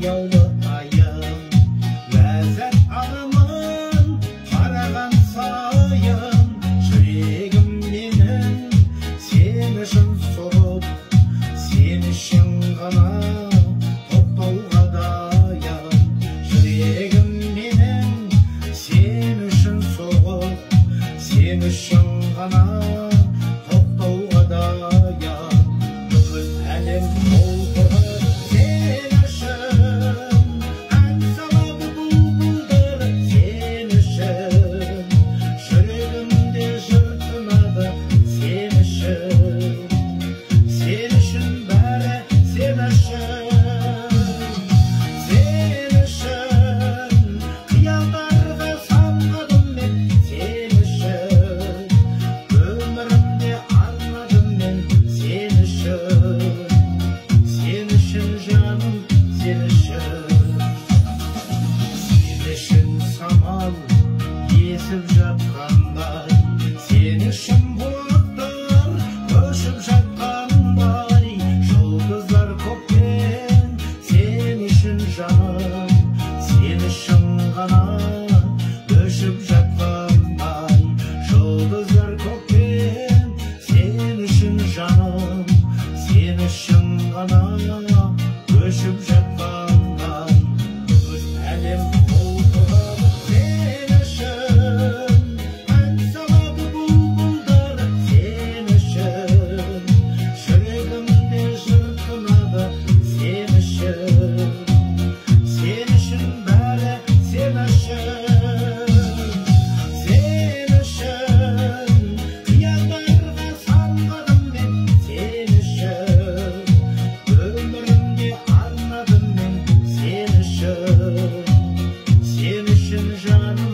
ұялы айым, ләззат аламын қараған сайын. Жүрегім менің сен үшін соғып, сен үшін ғана тоқтауға дайын. Жүрегім менің сен үшін соғып, сен үшін ғана тоқтауға дайын. Бүкіл әлем толқып сен үшін, ән салады бұлбұлдар сен үшін. Жүрегімде жыр тынады сен үшін, сен үшін бәрі сен үшін. Сен үшін қиялдарға самғадым мен сен үшін, өмірімде арнадым мен сен үшін. Сен үшін жаным, сен үшін. Сен үшін самал есіп жатқандай, сен үшін бұлақтар көшіп жатқандай. Жұлдыздар көктен сен үшін жаным, сен үшін ғана өшіп жатқандай. Жұлдыздар көктен сен үшін жаным, сен үшін ғана өшіп жатқандай. Бүкіл әлем толқып сен үшін, ән салады бұлбұлдар сен үшін. Жүрегімде жыр тынады сен үшін, сен үшін бәрі сен үшін. Сен үшін қиялдарға самғадым мен сен үшін, өмірімде арнадым мен сен үшін. Сен үшін жаным,